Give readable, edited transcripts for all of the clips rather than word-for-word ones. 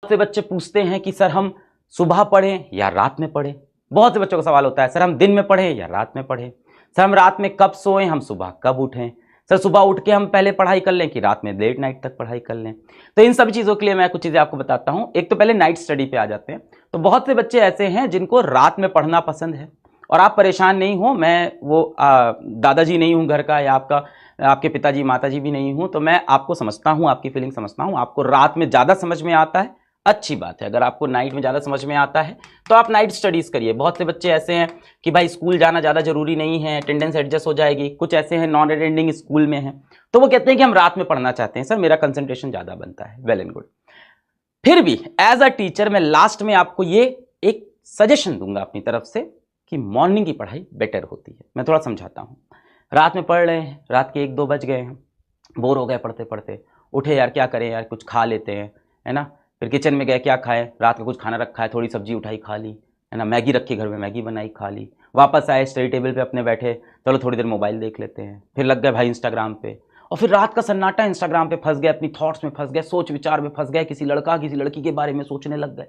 से बच्चे पूछते हैं कि सर हम सुबह पढ़ें या रात में पढ़ें। बहुत से बच्चों का सवाल होता है सर हम दिन में पढ़ें या रात में पढ़ें, सर हम रात में कब सोएं, हम सुबह कब उठें, सर सुबह उठ के हम पहले पढ़ाई कर लें कि रात में लेट नाइट तक पढ़ाई कर लें। तो इन सभी चीज़ों के लिए मैं कुछ चीज़ें आपको बताता हूँ। एक तो पहले नाइट स्टडी पे आ जाते हैं। तो बहुत से बच्चे ऐसे हैं जिनको रात में पढ़ना पसंद है, और आप परेशान नहीं हो, मैं वो दादाजी नहीं हूँ घर का, या आपके पिताजी माताजी भी नहीं हूँ, तो मैं आपको समझता हूँ, आपकी फीलिंग समझता हूँ। आपको रात में ज़्यादा समझ में आता है, अच्छी बात है। अगर आपको नाइट में ज़्यादा समझ में आता है तो आप नाइट स्टडीज़ करिए। बहुत से बच्चे ऐसे हैं कि भाई स्कूल जाना ज़्यादा जरूरी नहीं है, अटेंडेंस एडजस्ट हो जाएगी। कुछ ऐसे हैं नॉन अटेंडिंग स्कूल में हैं, तो वो कहते हैं कि हम रात में पढ़ना चाहते हैं, सर मेरा कंसंट्रेशन ज़्यादा बनता है। Well and good. फिर भी एज अ टीचर मैं लास्ट में आपको ये एक सजेशन दूंगा अपनी तरफ से कि मॉर्निंग की पढ़ाई बेटर होती है। मैं थोड़ा समझाता हूँ। रात में पढ़ रहे हैं, रात के 1-2 बज गए हैं, बोर हो गए पढ़ते पढ़ते, उठे यार क्या करें यार, कुछ खा लेते हैं, है ना। फिर किचन में गए, क्या खाएं, रात का कुछ खाना रखा है, थोड़ी सब्जी उठाई खा ली, है ना, मैगी रखी घर में, मैगी बनाई खा ली। वापस आए स्टडी टेबल पे अपने बैठे, चलो थोड़ी देर मोबाइल देख लेते हैं, फिर लग गए भाई इंस्टाग्राम पे, और फिर रात का सन्नाटा, इंस्टाग्राम पे फंस गए, अपनी थॉट्स में फंस गए, सोच विचार में फंस गए, किसी लड़का किसी लड़की के बारे में सोचने लग गए।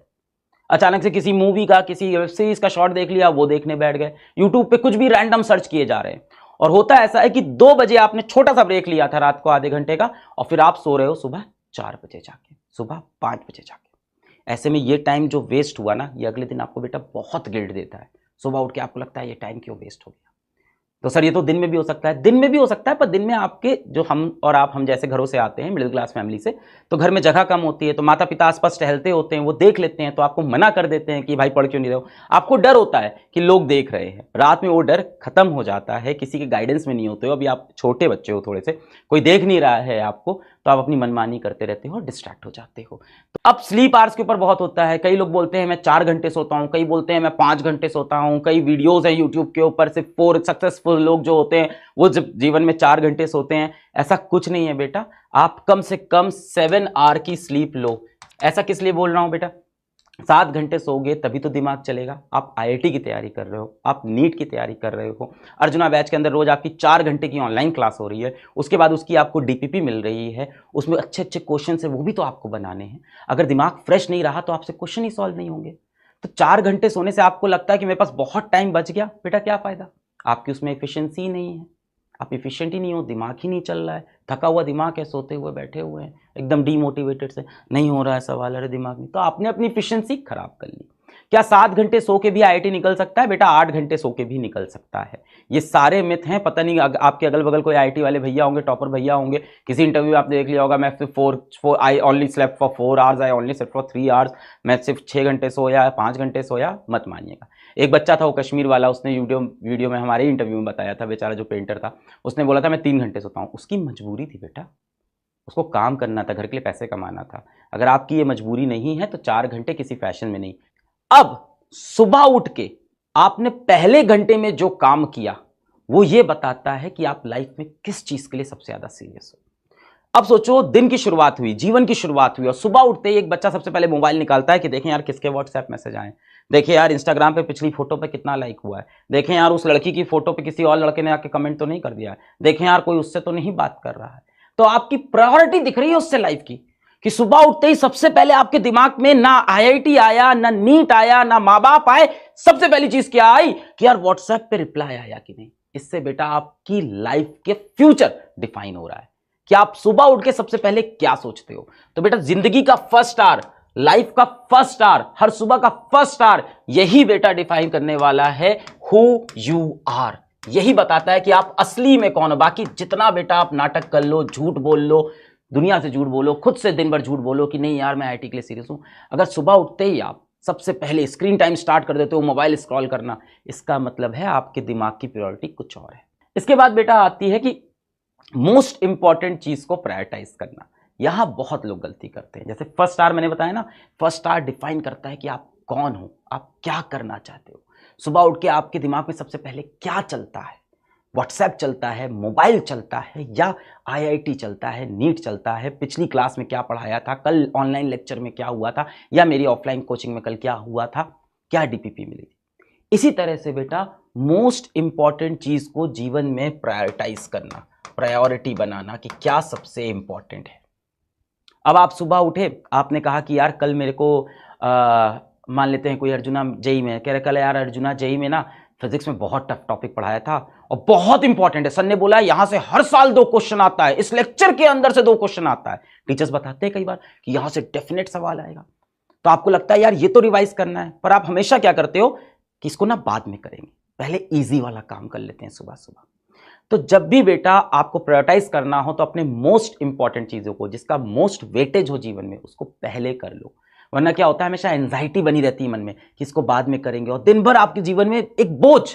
अचानक से किसी मूवी का, किसी वेब सीरीज का शॉर्ट देख लिया, वो देखने बैठ गए। यूट्यूब पे कुछ भी रैंडम सर्च किए जा रहे हैं। और होता ऐसा है कि 2 बजे आपने छोटा सा ब्रेक लिया था रात को आधे घंटे का, और फिर आप सो रहे हो सुबह 4 बजे जाके, सुबह 5 बजे जाके। ऐसे में ये टाइम जो वेस्ट हुआ ना, ये अगले दिन आपको बेटा बहुत गिल्ट देता है। सुबह उठ के आपको लगता है ये टाइम क्यों वेस्ट हो गया। तो सर ये तो दिन में भी हो सकता है, दिन में भी हो सकता है, पर दिन में आपके जो हम और आप, हम जैसे घरों से आते हैं, मिडिल क्लास फैमिली से, तो घर में जगह कम होती है, तो माता पिता आसपास टहलते होते हैं, वो देख लेते हैं, तो आपको मना कर देते हैं कि भाई पढ़ क्यों नहीं रहे हो। आपको डर होता है कि लोग देख रहे हैं। रात में वो डर खत्म हो जाता है, किसी के गाइडेंस में नहीं होते हो। अभी आप छोटे बच्चे हो, थोड़े से कोई देख नहीं रहा है आपको, तो आप अपनी मनमानी करते रहते हो, डिस्ट्रैक्ट हो जाते हो। तो अब स्लीप आवर्स के ऊपर बहुत होता है। कई लोग बोलते हैं मैं 4 घंटे सोता हूं, कई बोलते हैं मैं 5 घंटे सोता हूं। कई वीडियोस हैं यूट्यूब के ऊपर, सिर्फ 4 सक्सेसफुल लोग जो होते हैं वो जब जीवन में 4 घंटे सोते हैं। ऐसा कुछ नहीं है बेटा, आप कम से कम 7 आवर की स्लीप लो। ऐसा किस लिए बोल रहा हूं बेटा, 7 घंटे सोओगे तभी तो दिमाग चलेगा। आप आईआईटी की तैयारी कर रहे हो, आप नीट की तैयारी कर रहे हो, अर्जुना बैच के अंदर रोज आपकी 4 घंटे की ऑनलाइन क्लास हो रही है, उसके बाद उसकी आपको डीपीपी मिल रही है, उसमें अच्छे अच्छे क्वेश्चन है, वो भी तो आपको बनाने हैं। अगर दिमाग फ्रेश नहीं रहा तो आपसे क्वेश्चन ही सॉल्व नहीं होंगे। तो 4 घंटे सोने से आपको लगता है कि मेरे पास बहुत टाइम बच गया, बेटा क्या फायदा, आपकी उसमें एफिशिएंसी नहीं है, आप एफिशिएंट ही नहीं हो, दिमाग ही नहीं चल रहा है, थका हुआ दिमाग है, सोते हुए बैठे हुए हैं, एकदम डीमोटिवेटेड से, नहीं हो रहा है सवाल, अरे दिमाग में, तो आपने अपनी एफिशिएंसी खराब कर ली। क्या 7 घंटे सो के भी आईआईटी निकल सकता है बेटा? 8 घंटे सो के भी निकल सकता है। ये सारे मिथ हैं। पता नहीं आपके अगल बगल कोई आईआईटी वाले भैया होंगे, टॉपर भैया होंगे, किसी इंटरव्यू आपने देख लिया होगा, मैं सिर्फ 4 I only slept for 4 hours, I only slept for 3 hours, मैं सिर्फ 6 घंटे सोया, 5 घंटे सोया। मत मानिएगा। एक बच्चा था वो कश्मीर वाला, उसने वीडियो में हमारे इंटरव्यू में बताया था, बेचारा जो पेंटर था, उसने बोला था मैं 3 घंटे सोता हूँ। उसकी मजबूरी थी बेटा, उसको काम करना था, घर के लिए पैसे कमाना था। अगर आपकी ये मजबूरी नहीं है तो 4 घंटे किसी फैशन में नहीं। अब सुबह उठ के आपने पहले घंटे में जो काम किया वो ये बताता है कि आप लाइफ में किस चीज के लिए सबसे ज्यादा सीरियस हो। अब सोचो, दिन की शुरुआत हुई, जीवन की शुरुआत हुई, और सुबह उठते ही एक बच्चा सबसे पहले मोबाइल निकालता है कि देखें यार किसके व्हाट्सएप मैसेज आए, देखें यार इंस्टाग्राम पे पिछली फोटो पे कितना लाइक हुआ है, देखें यार उस लड़की की फोटो पे किसी और लड़के ने आके कमेंट तो नहीं कर दिया है, देखें यार कोई उससे तो नहीं बात कर रहा है। तो आपकी प्रायोरिटी दिख रही है उससे लाइफ की, कि सुबह उठते ही सबसे पहले आपके दिमाग में ना आईआईटी आया, ना नीट आया, ना माँ बाप आए, सबसे पहली चीज क्या आई कि यार व्हाट्सएप पे रिप्लाई आया कि नहीं। इससे बेटा आपकी लाइफ के फ्यूचर डिफाइन हो रहा है कि आप सुबह उठ के सबसे पहले क्या सोचते हो। तो बेटा जिंदगी का फर्स्ट आवर, लाइफ का फर्स्ट आवर, हर सुबह का फर्स्ट आवर, यही बेटा डिफाइन करने वाला है हु यू आर। यही बताता है कि आप असली में कौन हो। बाकी जितना बेटा आप नाटक कर लो, झूठ बोल लो, दुनिया से झूठ बोलो, खुद से दिन भर झूठ बोलो कि नहीं यार मैं आईआईटी के लिए सीरियस हूं, अगर सुबह उठते ही आप सबसे पहले स्क्रीन टाइम स्टार्ट कर देते हो मोबाइल स्क्रॉल करना, इसका मतलब है आपके दिमाग की प्रायोरिटी कुछ और है। इसके बाद बेटा आती है कि मोस्ट इंपॉर्टेंट चीज को प्रायोरिटाइज करना। यहां बहुत लोग गलती करते हैं। जैसे फर्स्ट आवर मैंने बताया ना, फर्स्ट आवर डिफाइन करता है कि आप कौन हो, आप क्या करना चाहते हो। सुबह उठ के आपके दिमाग में सबसे पहले क्या चलता है, व्हाट्सएप चलता है, मोबाइल चलता है, या आईआईटी चलता है, नीट चलता है, पिछली क्लास में क्या पढ़ाया था, कल ऑनलाइन लेक्चर में क्या हुआ था, या मेरी ऑफलाइन कोचिंग में कल क्या हुआ था, क्या डीपीपी मिली थी। इसी तरह से बेटा मोस्ट इंपॉर्टेंट चीज को जीवन में प्रायोरिटाइज करना, प्रायोरिटी बनाना कि क्या सबसे इंपॉर्टेंट है। अब आप सुबह उठे, आपने कहा कि यार कल मेरे को मान लेते हैं कोई अर्जुना जेई में कह रहे, कल यार अर्जुना जेई में ना फिजिक्स में बहुत टफ टॉपिक पढ़ाया था और बहुत इंपॉर्टेंट है, सर ने बोला यहां से हर साल 2 क्वेश्चन आता है, इस लेक्चर के अंदर से 2 क्वेश्चन आता है। टीचर्स बताते हैं कई बार कि यहां से डेफिनेट सवाल आएगा, तो आपको लगता है यार ये तो रिवाइज करना है, पर आप हमेशा क्या करते हो कि इसको ना बाद में करेंगे, पहले इजी वाला काम कर लेते हैं सुबह सुबह। तो जब भी बेटा आपको प्रायोरिटाइज करना हो तो अपने मोस्ट इंपॉर्टेंट चीजों को, जिसका मोस्ट वेटेज हो जीवन में, उसको पहले कर लो। वरना क्या होता है, हमेशा एंजाइटी बनी रहती है मन में कि इसको बाद में करेंगे, और दिन भर आपके जीवन में एक बोझ,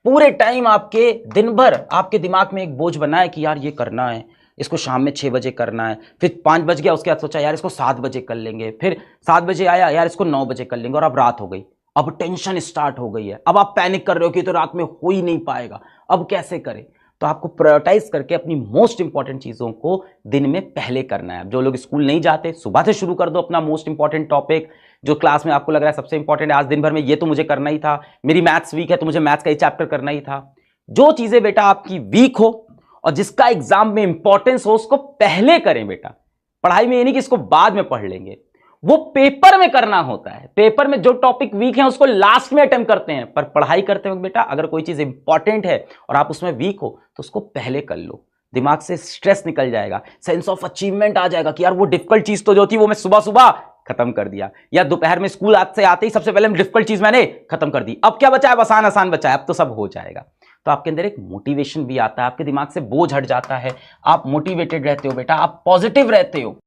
पूरे टाइम आपके दिन भर आपके दिमाग में एक बोझ बना है कि यार ये करना है, इसको शाम में 6 बजे करना है, फिर 5 बज गया, उसके बाद सोचा यार इसको 7 बजे कर लेंगे, फिर 7 बजे आया यार इसको 9 बजे कर लेंगे, और अब रात हो गई, अब टेंशन स्टार्ट हो गई है, अब आप पैनिक कर रहे हो कि तो रात में हो ही नहीं पाएगा, अब कैसे करें। तो आपको प्रायोरिटाइज करके अपनी मोस्ट इंपॉर्टेंट चीजों को दिन में पहले करना है। जो लोग स्कूल नहीं जाते, सुबह से शुरू कर दो अपना मोस्ट इंपॉर्टेंट टॉपिक, जो क्लास में आपको लग रहा है सबसे इंपॉर्टेंट है, आज दिन भर में ये तो मुझे करना ही था, मेरी मैथ्स वीक है तो मुझे मैथ्स का ही चैप्टर करना ही था। जो चीजें बेटा आपकी वीक हो और जिसका एग्जाम में इंपॉर्टेंस हो, उसको पहले करें बेटा। पढ़ाई में ये नहीं कि इसको बाद में पढ़ लेंगे, वो पेपर में करना होता है। पेपर में जो टॉपिक वीक है उसको लास्ट में अटेम्प्ट करते हैं, पर पढ़ाई करते वक्त बेटा अगर कोई चीज इंपॉर्टेंट है और आप उसमें वीक हो तो उसको पहले कर लो, दिमाग से स्ट्रेस निकल जाएगा, सेंस ऑफ अचीवमेंट आ जाएगा कि यार वो डिफिकल्ट चीज तो जो थी वो मैं सुबह सुबह खत्म कर दिया, या दोपहर में स्कूल से आते ही सबसे पहले डिफिकल्ट चीज मैंने खत्म कर दी, अब क्या बचा है, आसान आसान बचा है, अब तो सब हो जाएगा। तो आपके अंदर एक मोटिवेशन भी आता है, आपके दिमाग से बोझ हट जाता है, आप मोटिवेटेड रहते हो बेटा, आप पॉजिटिव रहते हो।